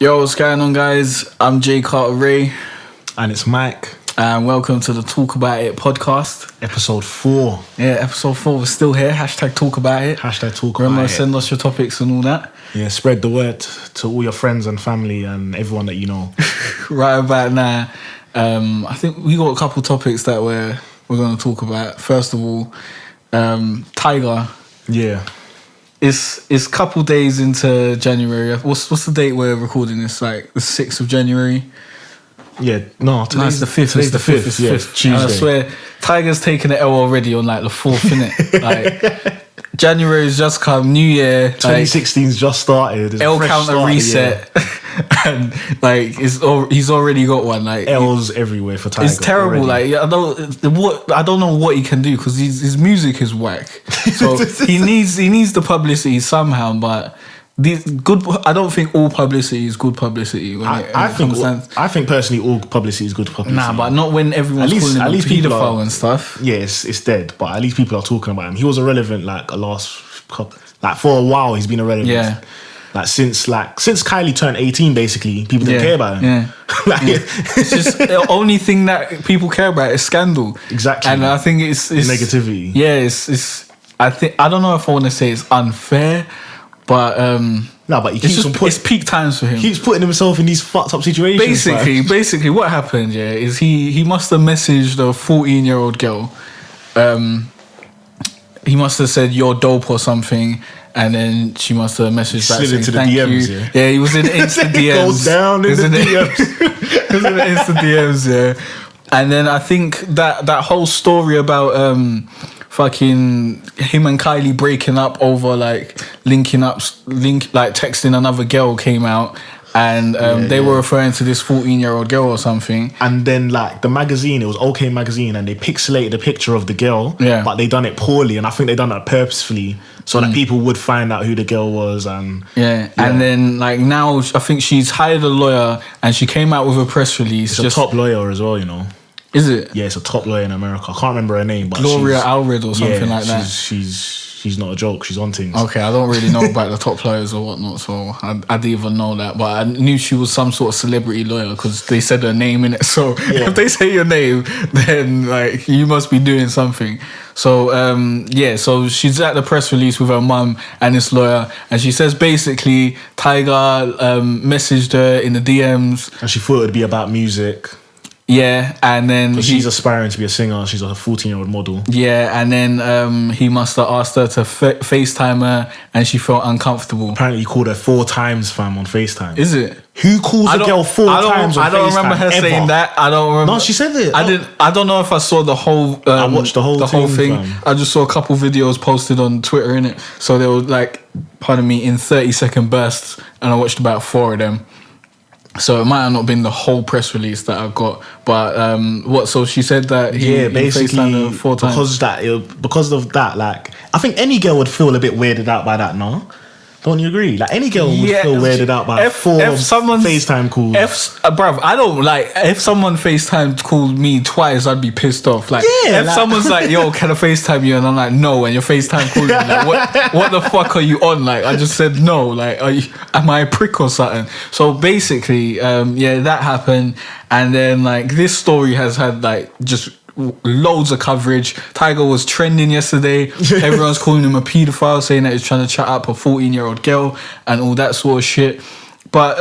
Yo, what's going on, guys? I'm Jay Carter Ray. And it's Mike. And welcome to the Talk About It podcast. Episode 4. Yeah, episode 4. We're still here. Hashtag Talk About It. Hashtag Talk Remember, About It. send us your topics and all that. Yeah, spread the word to all your friends and family and everyone that you know. Right about now, I think we got a couple topics that we're going to talk about. First of all, Tyga. Yeah. It's a couple days into January. What's the date we're recording this? Like the 6th of January? Yeah, no, Today's the 5th. Today's the 5th, It's yeah, 5th. Tuesday. And I swear, Tyga's taken the L already on like the 4th, innit? Like, January's just come, New Year. 2016's just started. It's a L fresh counter start, reset. And like, he's already got one. Like L's everywhere for Tyga. It's terrible. Already. Like I don't know what he can do because his music is whack. So he needs the publicity somehow. But I don't think all publicity is good publicity. I think personally all publicity is good publicity. Nah, but not when everyone's calling him a paedophile and stuff. Yeah, it's dead. But at least people are talking about him. He was irrelevant for a while. He's been irrelevant. Yeah. Since Kylie turned 18, basically, people didn't care about him. Yeah. It's just the only thing that people care about is scandal. Exactly. And I think it's negativity. Yeah, it's I don't know if I want to say it's unfair, but but it's peak times for him. He keeps putting himself in these fucked up situations. Basically, what happened? Yeah, is he must have messaged a 14-year-old girl. He must have said "you're dope" or something. And then she must have messaged back saying thank DMs, you. Yeah, he was in instant DMs. Goes down in the DMs. He was in the instant DMs, yeah. And then I think that whole story about fucking him and Kylie breaking up over like texting another girl came out. And they were referring to this 14-year-old girl or something. And then like the magazine, it was OK Magazine, and they pixelated a picture of the girl, but they done it poorly, and I think they done that purposefully so that people would find out who the girl was. And and then like now I think she's hired a lawyer and she came out with a press release. It's a top lawyer as well, you know. Is it? Yeah, it's a top lawyer in America. I can't remember her name, but Gloria Allred or something like that. She's not a joke. She's on things. Okay, I don't really know about the top players or whatnot, so I didn't even know that. But I knew she was some sort of celebrity lawyer because they said her name in it. So if they say your name, then like you must be doing something. So so she's at the press release with her mum and this lawyer, and she says basically Tyga messaged her in the DMs, and she thought it'd be about music. Yeah, and then she's aspiring to be a singer. She's a 14-year-old model. Yeah, and then he must have asked her to FaceTime her, and she felt uncomfortable. Apparently, he called her 4 times, fam, on FaceTime. Is it? Who calls a girl 4 times on FaceTime? I don't remember her saying that. I don't remember. No, she said it. I don't know if I saw the whole. I watched the whole thing. I just saw a couple videos posted on Twitter, innit? So they were like, pardon me, in 30-second bursts, and I watched about 4 of them. So it might have not been the whole press release that I've got, but so she said that he basically 4 times. because of that, like I think any girl would feel a bit weirded out by that, no? Don't you agree? Like any girl would feel weirded out by 4 FaceTime calls. Bruv, I don't like if someone FaceTime called me twice, I'd be pissed off. Like someone's like, "Yo, can I FaceTime you?" and I'm like, "No," and your FaceTime calling me, like, what the fuck are you on? Like, I just said no. Like, am I a prick or something? So basically, that happened, and then like this story has had like just loads of coverage. Tyga was trending yesterday. Everyone's calling him a paedophile, saying that he's trying to chat up a 14-year-old girl and all that sort of shit. But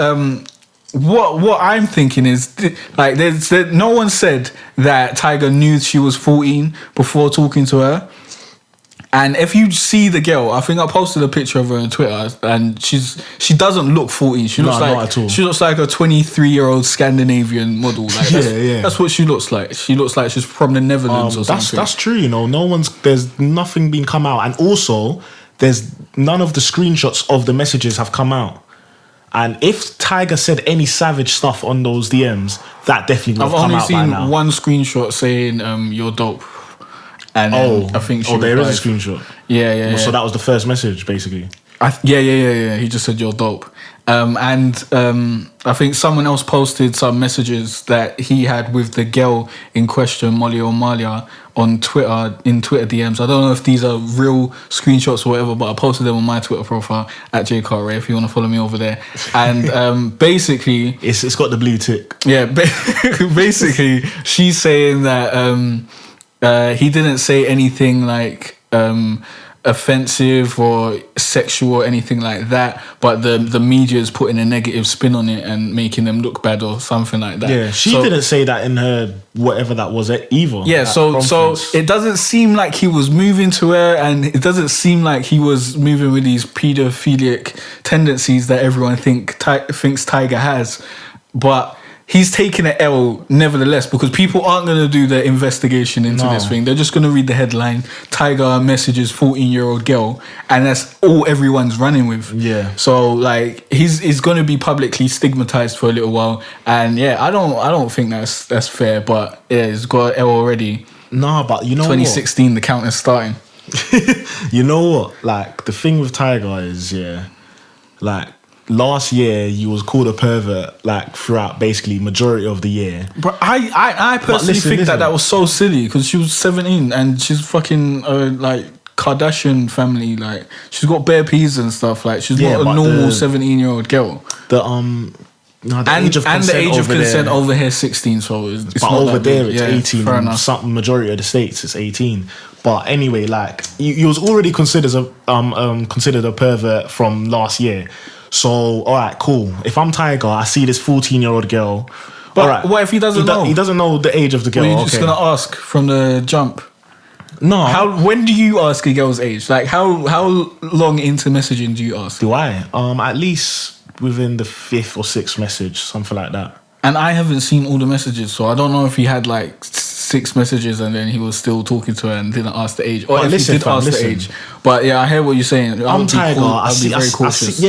what I'm thinking is like no one said that Tyga knew she was 14 before talking to her. And if you see the girl, I think I posted a picture of her on Twitter, and she doesn't look 14. She looks like not at all. She looks like a 23-year-old Scandinavian model. Like that's what she looks like. She looks like she's from the Netherlands or something. That's true. You know, there's nothing been come out, and also there's none of the screenshots of the messages have come out. And if Tyga said any savage stuff on those DMs, that definitely would have come out by now. I've only seen one screenshot saying "you're dope." And I think there is a screenshot. Yeah. So that was the first message, basically. Yeah. He just said you're dope. I think someone else posted some messages that he had with the girl in question, Molly O'Malia, on Twitter, in Twitter DMs. I don't know if these are real screenshots or whatever, but I posted them on my Twitter profile at JCartwright if you want to follow me over there. And basically, it's got the blue tick. Yeah, basically, she's saying that he didn't say anything like offensive or sexual or anything like that, but the media is putting a negative spin on it and making them look bad or something like that. Yeah, she didn't say that in her whatever that was either. Yeah, so it doesn't seem like he was moving to her, and it doesn't seem like he was moving with these paedophilic tendencies that everyone thinks Tyga has, but he's taking an L nevertheless, because people aren't going to do the investigation into this thing. They're just going to read the headline, Tyga messages 14-year-old girl, and that's all everyone's running with. Yeah. So like he's going to be publicly stigmatized for a little while, and yeah, I don't think that's fair, but yeah, he's got an L already. No, but you know 2016, the count is starting. You know what? Like the thing with Tyga is, like last year you was called a pervert like throughout basically majority of the year. But I personally think that was so silly, because she was 17 and she's fucking like Kardashian family, like she's got bare peas and stuff, like she's not a normal 17-year-old girl. The age of consent over here 16, so it's but not over there it's 18. Fair enough. Some majority of the states it's 18. But anyway, like you was already considered a pervert from last year. So, all right, cool. If I'm Tyga, I see this 14-year-old girl. But all right, what if he doesn't know? He doesn't know the age of the girl. Well, you're just going to ask from the jump. No. When do you ask a girl's age? Like, how long into messaging do you ask? Do I? At least within the 5th or 6th message, something like that. And I haven't seen all the messages, so I don't know if he had like 6 messages and then he was still talking to her and didn't ask the age, or if he did ask the age. But yeah, I hear what you're saying. I'm Tyga. I'll be very cautious.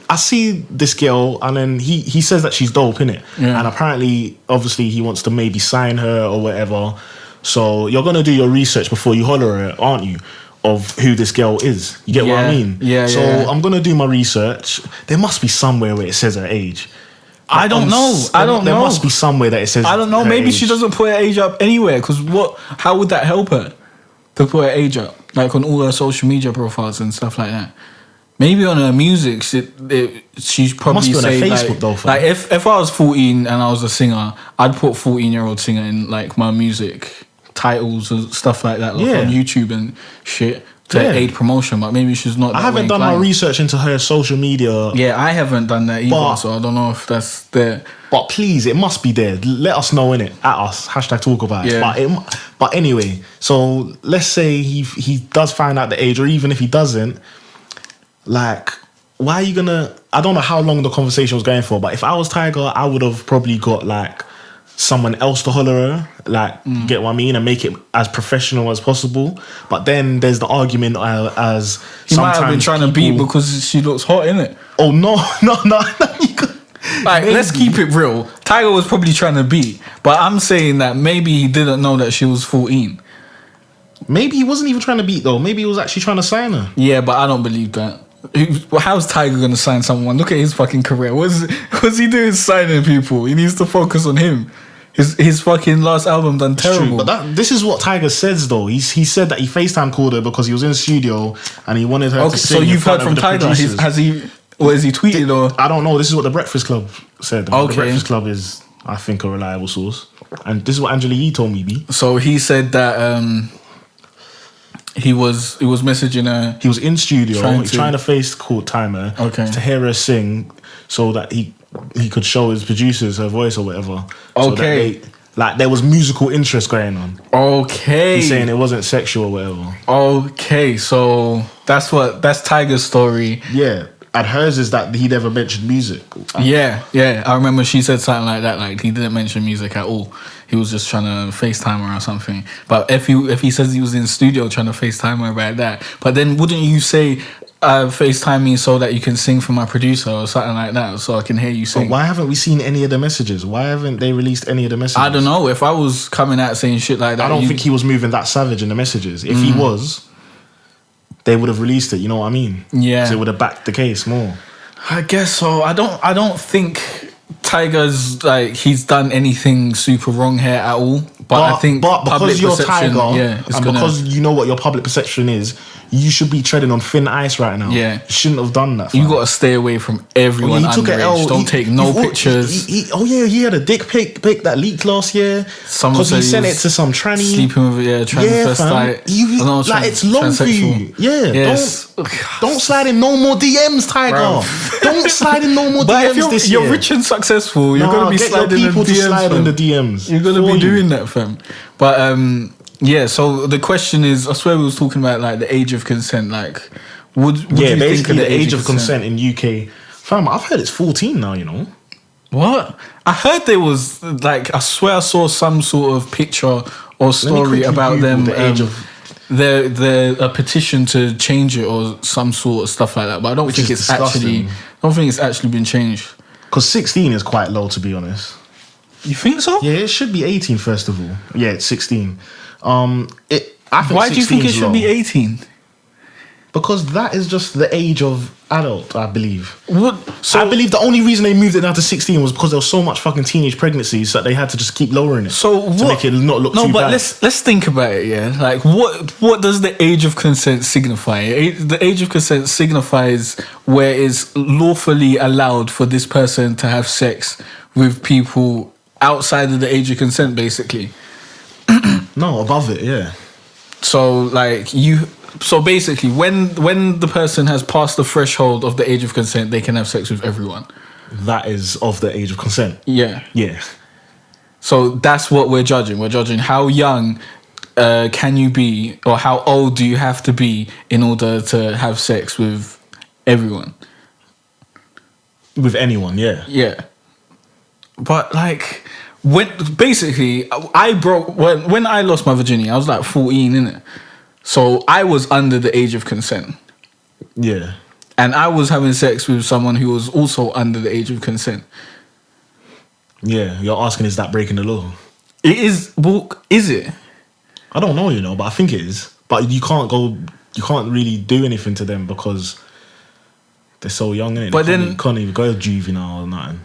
I see this girl, and then he says that she's dope, innit? Yeah. And apparently, obviously, he wants to maybe sign her or whatever. So you're gonna do your research before you holler her, aren't you? Of who this girl is. You get what I mean? Yeah. So I'm gonna do my research. There must be somewhere where it says her age. I don't know. There must be somewhere that it says. I don't know. Maybe she doesn't put her age up anywhere. Because how would that help her to put her age up, like on all her social media profiles and stuff like that? Maybe on her music, she's probably say Facebook, though, like if I was 14 and I was a singer, I'd put 14-year-old singer in like my music titles and stuff like that, like on YouTube and shit. To aid promotion, but maybe she's not. I haven't done my research into her social media. Yeah, I haven't done that either, so I don't know if that's there. But please, it must be there. Let us know, innit? At us, #talk about it. But anyway, so let's say he does find out the age, or even if he doesn't, like, why are you gonna? I don't know how long the conversation was going for, but if I was Tyga, I would have probably got like someone else to holler her, like, get what I mean, and make it as professional as possible. But then there's the argument as he might have been trying to beat because she looks hot, innit? Oh no. Like, let's keep it real. Tyga was probably trying to beat, but I'm saying that maybe he didn't know that she was 14. Maybe he wasn't even trying to beat though. Maybe he was actually trying to sign her. Yeah, but I don't believe that. How's Tyga gonna sign someone? Look at his fucking career. What's he doing signing people? He needs to focus on him. His fucking last album done terrible. True, but this is what Tyga says though. He said that he FaceTime called her because he was in the studio and he wanted her to sing. So you've heard from Tyga? Has he tweeted or? I don't know. This is what the Breakfast Club said. Okay. The Breakfast Club is, I think, a reliable source. And this is what Angela Yee told me, B. So he said that he was messaging her. He was in studio trying to FaceTime her to hear her sing, so that he could show his producers her voice or whatever. Okay. So that there was musical interest going on. Okay. He's saying it wasn't sexual or whatever. Okay, so that's Tyga's story. Yeah. And hers is that he never mentioned music. Yeah. I remember she said something like that. Like, he didn't mention music at all. He was just trying to FaceTime her or something. But if he says he was in the studio trying to FaceTime her about that, but then wouldn't you say, FaceTime me so that you can sing for my producer or something like that, so I can hear you sing? But why haven't we seen any of the messages? Why haven't they released any of the messages? I don't know. If I was coming out saying shit like that, I don't think he was moving that savage in the messages. If he was, they would have released it. You know what I mean? Yeah. So it would have backed the case more. I guess so. I don't think Tyga's like he's done anything super wrong here at all. But I think because you're Tyga, it's and because you know what your public perception is, you should be treading on thin ice right now. Yeah. You shouldn't have done that. You got to stay away from everyone underage. Don't take no pictures. He had a dick pic that leaked last year. Because he sent it to some tranny. Sleeping with, transvestite. It's long for you. Yeah. Yes. Don't slide in no more DMs, Tyga. Don't slide in no more DMs this year. You're rich and successful. You're going to be sliding in people to slide in the DMs. You're going to be doing that, fam. But, yeah, so the question is, I swear we was talking about like the age of consent. Like, would you think of the age of consent in UK? Fam, I've heard it's 14 now. You know what? I heard there was like, I swear I saw some sort of picture or story about them. The age of a petition to change it or some sort of stuff like that. But I don't think it's actually been changed. Because 16 is quite low, to be honest. You think so? Yeah, it should be 18 first of all. Yeah, it's 16. Why do you think it should be 18? Because that is just the age of adult, I believe. What? So I believe the only reason they moved it down to 16 was because there was so much fucking teenage pregnancies that they had to just keep lowering it. So to make it not look too bad. No, but let's think about it, yeah? Like, what does the age of consent signify? The age of consent signifies where it's lawfully allowed for this person to have sex with people outside of the age of consent, basically. No, above it, yeah. So basically, when the person has passed the threshold of the age of consent, they can have sex with everyone. That is of the age of consent. Yeah. Yeah. So that's what we're judging. We're judging how young can you be, or how old do you have to be in order to have sex with everyone? With anyone, yeah. Yeah. But like, when I lost my virginity, I was like 14, innit? So I was under the age of consent. Yeah. And I was having sex with someone who was also under the age of consent. Yeah, you're asking, is that breaking the law? It is. Well, is it? I don't know, but I think it is. But you can't really do anything to them because they're so young, innit? But you can't even go juvenile or nothing.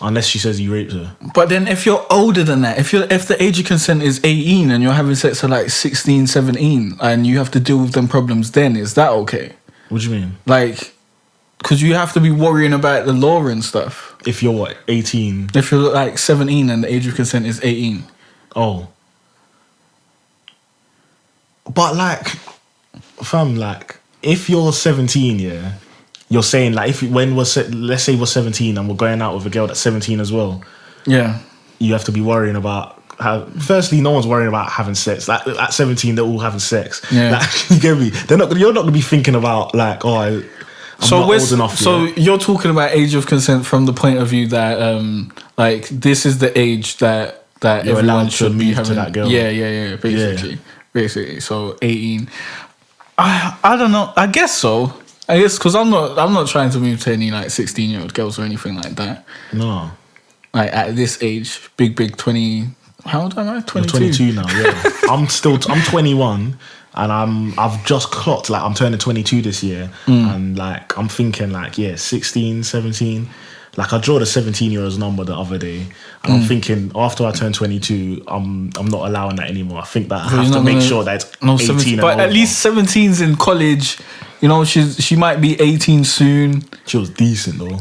Unless she says you raped her. But then if you're older than that, if the age of consent is 18 and you're having sex at like 16, 17 and you have to deal with them problems then, is that okay? What do you mean? Like, because you have to be worrying about the law and stuff. If you're what, 18? If you're like 17 and the age of consent is 18. Oh. But like, fam, like, if you're 17, yeah... You're saying like let's say we're 17 and we're going out with a girl that's 17 as well. Yeah. You have to be worrying about firstly, no one's worrying about having sex. Like at 17, they're all having sex. Yeah. Like, you get me? You're not gonna be thinking about like, I'm not old enough. So you're talking about age of consent from the point of view that like this is the age that you're everyone should be having to that girl. Yeah. Basically. So 18. I don't know. I guess so. I guess because I'm not trying to move to any like 16-year-old girls or anything like that. No. Like at this age, big 20. How old am I? 22. You're 22 now. Yeah. I'm 21, and I've just clocked like I'm turning 22 this year, and like I'm thinking like 16, 17. Like I draw the 17-year-old's number the other day, and I'm thinking after I turn 22, I'm not allowing that anymore. I think that I have to make sure that it's 18 but and at over. least 17's in college. You know, she might be 18 soon. She was decent though.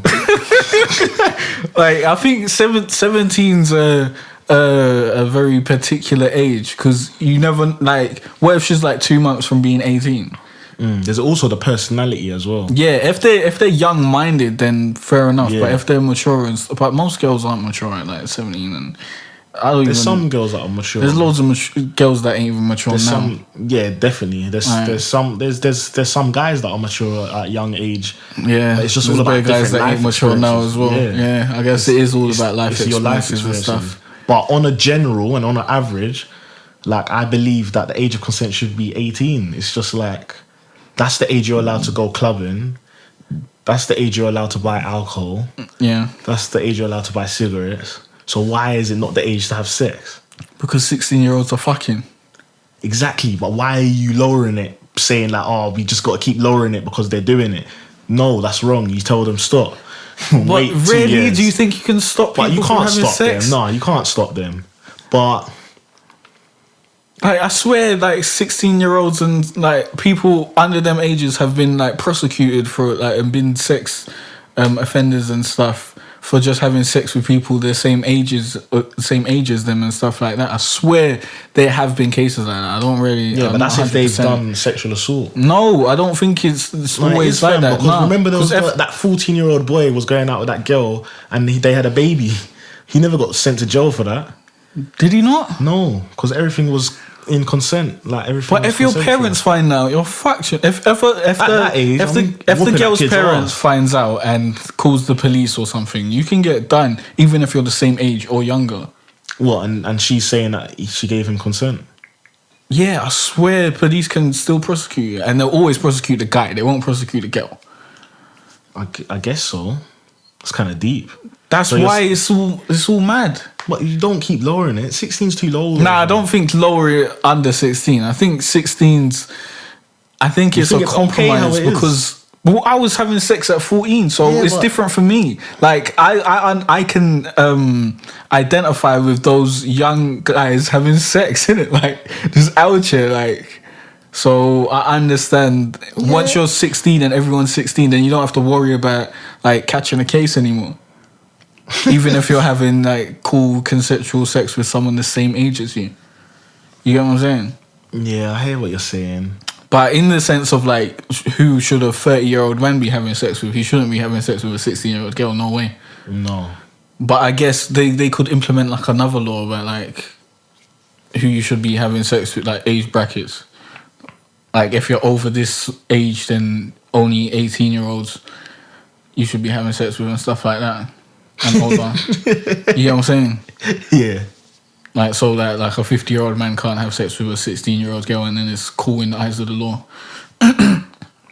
Like I think 17's a very particular age because you never like. What if she's like 2 months from being 18? There's also the personality as well. Yeah, if they're young minded, then fair enough. Yeah. But if they're mature but most girls aren't mature at like 17 and. There's some girls that are mature. There's loads of girls that ain't even mature now. Definitely. There's some guys that are mature at a young age. Yeah, it's just all about guys that ain't mature now as well. Yeah, I guess it is all about life experiences and stuff. But on a general and on an average, like I believe that the age of consent should be 18. It's just like that's the age you're allowed to go clubbing. That's the age you're allowed to buy alcohol. Yeah, that's the age you're allowed to buy cigarettes. So why is it not the age to have sex? Because 16-year-olds are fucking. Exactly, but why are you lowering it? Saying like, we just got to keep lowering it because they're doing it. No, that's wrong. You tell them stop. But really, do you think you can stop people you can't from having stop sex? them. No, you can't stop them. But Like, I swear, like 16-year-olds and like people under them ages have been like prosecuted for like and been sex offenders and stuff for just having sex with people the same ages as them and stuff like that. I swear there have been cases like that. I don't really. Yeah, I'm but that's not if they've 100%. done sexual assault. No, I don't think it's always like that. Because Nah. remember, there was 'Cause that 14-year-old boy was going out with that girl, and they had a baby. He never got sent to jail for that. did he not? No, because everything was in consent. Like everything. But was if your consensual. parents find out, you're fucked. If that age, if I'm the whooping that girl's kid's parents ass. finds out and calls the police or something, you can get done even if you're the same age or younger. What? And she's saying that she gave him consent. Yeah, I swear police can still prosecute you, and they'll always prosecute the guy. They won't prosecute the girl. I guess so. It's kind of deep. That's So why it's all mad. But you don't keep lowering it. 16's too low. Nah, I don't think lower it under 16. I think 16's. I think it's think a it's okay how compromise it is? because well, I was having sex at 14, so Yeah, it's but- different for me. Like I can identify with those young guys having sex, innit? Like just out here, like. So I understand. Once you're 16 and everyone's 16, then you don't have to worry about like catching a case anymore. Even if you're having like cool consensual sex with someone the same age as you. You get what I'm saying? Yeah, I hear what you're saying. But in the sense of like, who should a 30-year-old man be having sex with? He shouldn't be having sex with a 16-year-old girl, no way. No. But I guess they could implement like another law about like who you should be having sex with, like age brackets. Like if you're over this age, then only 18-year-olds you should be having sex with and stuff like that. And older. You know what I'm saying? Yeah. Like so that like a 50-year-old man can't have sex with a 16-year-old girl, and then it's cool in the eyes of the law.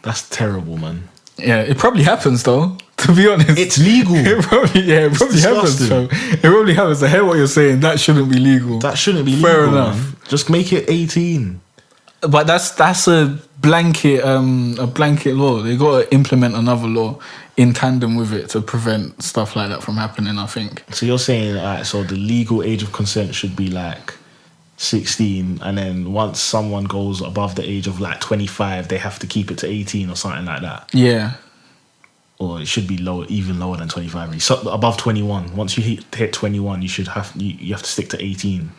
That's terrible, man. Yeah, it probably happens though. To be honest, It's legal. It probably happens. disgusting. So it probably happens. I hear what you're saying. That shouldn't be legal. That shouldn't be legal. Fair enough. Man. Just make it 18. But that's a blanket law. They got to implement another law in tandem with it to prevent stuff like that from happening. I think. So you're saying, alright, so the legal age of consent should be like 16, and then once someone goes above the age of like 25, they have to keep it to 18 or something like that. Yeah. Or it should be lower, even lower than 25. Really. So above 21. Once you hit 21, you have to stick to 18.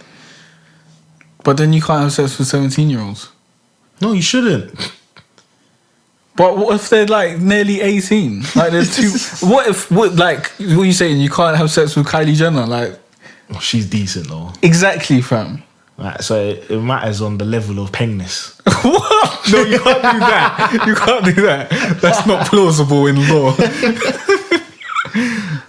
But then you can't have sex with 17-year-olds. No, you shouldn't. But what if they're like nearly 18? Like there's two. What are you saying? You can't have sex with Kylie Jenner? Like Well, she's decent though. exactly, fam. Right, so it matters on the level of pengness. What? No, you can't do that. You can't do that. That's not plausible in law.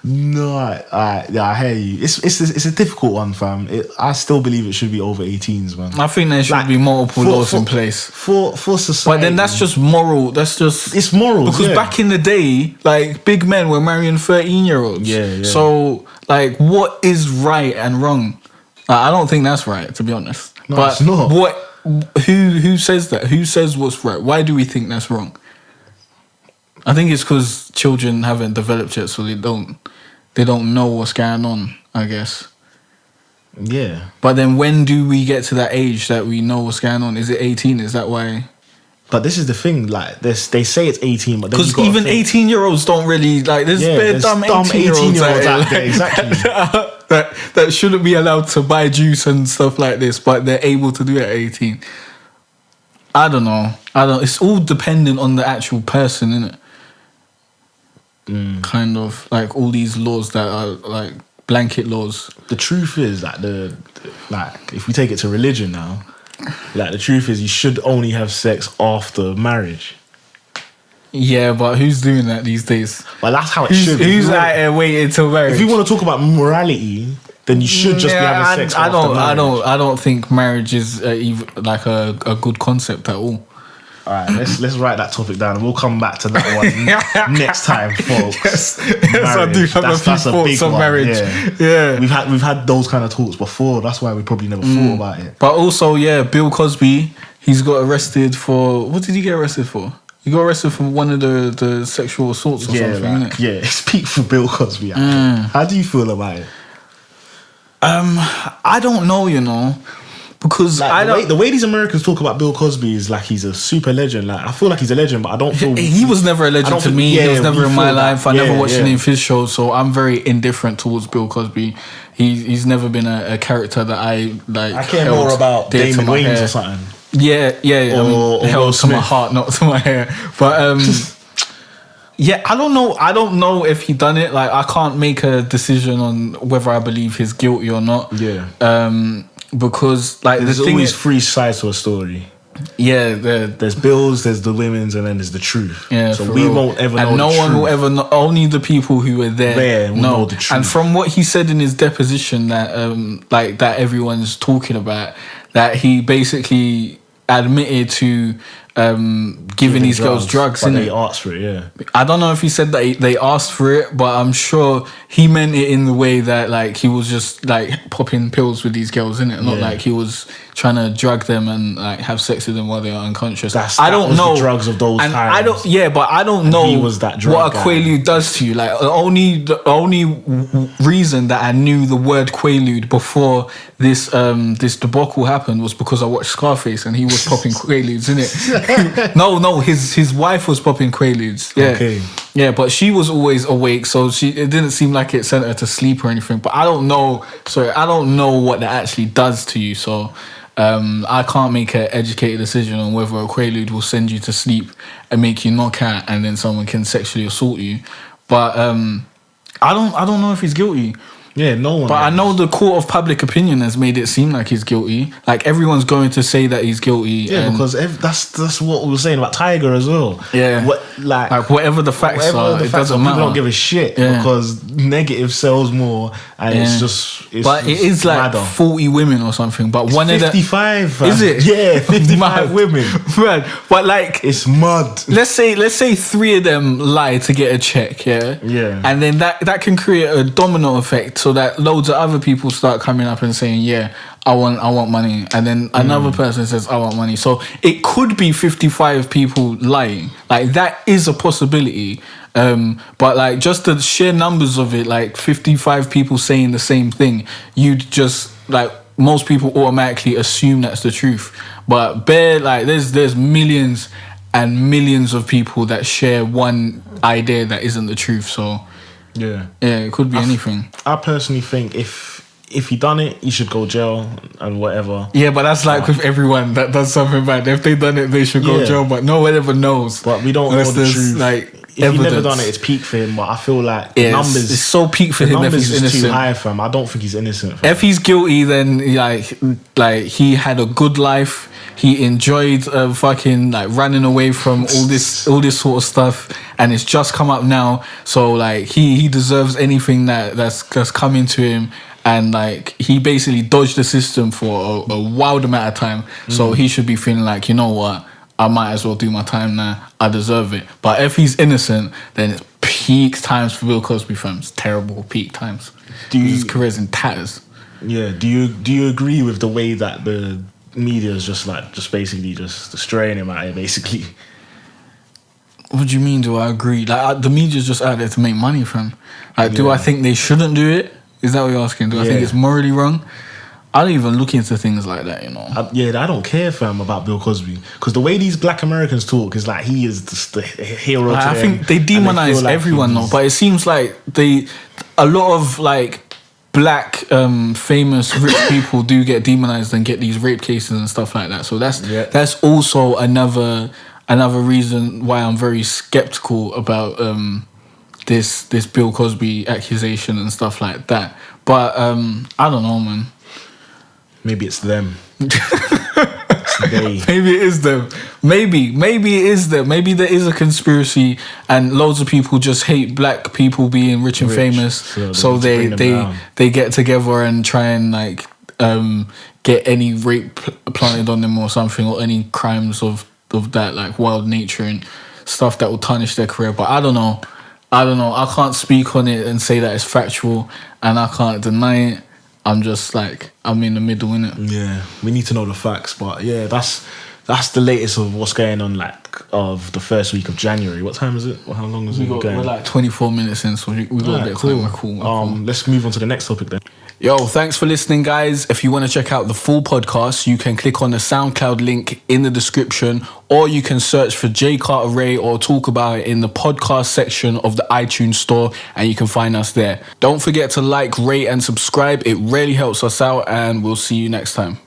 No, I hear you. It's a difficult one, fam. I still believe it should be over 18s, man. I think there should Like, be multiple laws in place. for society. But then that's just moral. That's just It's moral because yeah. back in the day, like big men were marrying 13-year-olds. Yeah. So like, what is right and wrong? I don't think that's right, to be honest. No, but it's not. Who says that? Who says what's right? Why do we think that's wrong? I think it's because children haven't developed yet, so they don't know what's going on, I guess. Yeah. But then when do we get to that age that we know what's going on? Is it 18? Is that why? But this is the thing, like they say it's 18, but then Because even 18-year-olds don't really like. There's bare dumb 18-year-olds out there, exactly. that shouldn't be allowed to buy juice and stuff like this, but they're able to do it at 18. I don't know. It's all dependent on the actual person, innit? Kind of like all these laws that are like blanket laws. The truth is that if we take it to religion now, like the truth is you should only have sex after marriage. Yeah, but who's doing that these days? But that's how it Who's should be. who's out here waiting till marriage? If you want to talk about morality, then you should just be having sex after marriage. I don't think marriage is even like a good concept at all. All right, let's write that topic down, and we'll come back to that one next time, folks. Yes, I do have a few thoughts on marriage. Yeah. We've had those kind of talks before. That's why we probably never thought about it. But also, yeah, Bill Cosby, he's got arrested for what did he get arrested for? He got arrested for one of the sexual assaults or something, innit? Yeah, speak for Bill Cosby. How do you feel about it? I don't know, Because like, the way these Americans talk about Bill Cosby is like he's a super legend. Like, I feel like he's a legend, but I don't feel he was never a legend to me. He was never in my life. I never watched any of his shows, so I'm very indifferent towards Bill Cosby. He's never been a character that I like. I care more about Damon Wayans or something. Yeah. Or held to my heart, not to my hair. But yeah, I don't know. I don't know if he done it. Like, I can't make a decision on whether I believe he's guilty or not. Yeah. Because like there's always three sides to a story. Yeah, there's Bill's, there's the women's, and then there's the truth. Yeah, so we won't ever know. And no one will ever know. Only the people who were there will know the truth. And from what he said in his deposition, that like that everyone's talking about, that he basically admitted to giving these girls drugs. But they asked for it. Yeah, I don't know if he said that they asked for it, but I'm sure he meant it in the way that like he was just like popping pills with these girls, innit? Not like he was trying to drug them and like have sex with them while they are unconscious. I don't know the drugs of those times. I don't. Yeah, but I don't know he was that drug what a quaalude does to you. Like the only reason that I knew the word quaalude before this debacle happened was because I watched Scarface and he was popping quaaludes, innit? No, his wife was popping quaaludes. Yeah. Okay. Yeah, but she was always awake, so it didn't seem like it sent her to sleep or anything. But I don't know. Sorry, I don't know what that actually does to you. So I can't make an educated decision on whether a quaalude will send you to sleep and make you knock out, and then someone can sexually assault you. But I don't know if he's guilty. Yeah, no one. But I know the court of public opinion has made it seem like he's guilty. Like everyone's going to say that he's guilty. Yeah, because that's what we were saying about Tyga as well. Yeah, like whatever the facts are, it doesn't matter. People don't give a shit because negative sells more, and it's just. But it is like 40 women or something. But it's one 55, of them is it? Yeah, 55 women. Man, but like it's mud. Let's say 3 of them lie to get a check. Yeah, and then that can create a domino effect. So that loads of other people start coming up and saying, yeah, I want money. And then another person says, I want money. So it could be 55 people lying. Like, that is a possibility. But like just the sheer numbers of it, like 55 people saying the same thing, you'd just like most people automatically assume that's the truth. But there's millions and millions of people that share one idea that isn't the truth. So yeah, it could be anything. I personally think if he done it, he should go jail and whatever. Yeah, but that's like with everyone that does something bad. If they done it, they should go jail. But no one ever knows. But we don't know the truth. Like, if he never done it, it's peak for him. But I feel like the numbers. It's so peak for him if he's innocent. Too high for him. I don't think he's innocent. If he's guilty, then like he had a good life. He enjoyed fucking like running away from all this sort of stuff, and it's just come up now. So like he deserves anything that's coming to him, and like he basically dodged the system for a wild amount of time. So he should be feeling like, you know what, I might as well do my time now. I deserve it. But if he's innocent, then it's peak times for Bill Cosby, fam. It's terrible peak times. His career's in tatters. Yeah. Do you agree with the way that the media is just basically destroying him out here, basically? What do you mean? Do I agree? Like the media's just out there to make money from. Like, do I think they shouldn't do it? Is that what you're asking? Do I think it's morally wrong? I don't even look into things like that, you know. I don't care, fam, about Bill Cosby, because the way these Black Americans talk is like he is just the hero. Like, I think they demonize everyone, though. But it seems like a lot of like Black famous rich people do get demonized and get these rape cases and stuff like that. So that's also another reason why I'm very skeptical about this Bill Cosby accusation and stuff like that. But I don't know, man. Maybe it's them. Maybe it is them. Maybe it is them. Maybe there is a conspiracy and loads of people just hate Black people being rich and famous. So they get together and try and like get any rape planted on them or something, or any crimes of that like wild nature and stuff that will tarnish their career. But I don't know. I can't speak on it and say that it's factual, and I can't deny it. I'm just like, I'm in the middle, innit? Yeah, we need to know the facts. But yeah, that's the latest of what's going on. Like, of the first week of January. What time is it? How long is it going? We're like 24 minutes in, so we got a bit of time. Cool. Let's move on to the next topic then. Yo, thanks for listening, guys. If you want to check out the full podcast, you can click on the SoundCloud link in the description, or you can search for J Carter Ray or talk about it in the podcast section of the iTunes store, and you can find us there. Don't forget to like, rate, and subscribe. It really helps us out, and we'll see you next time.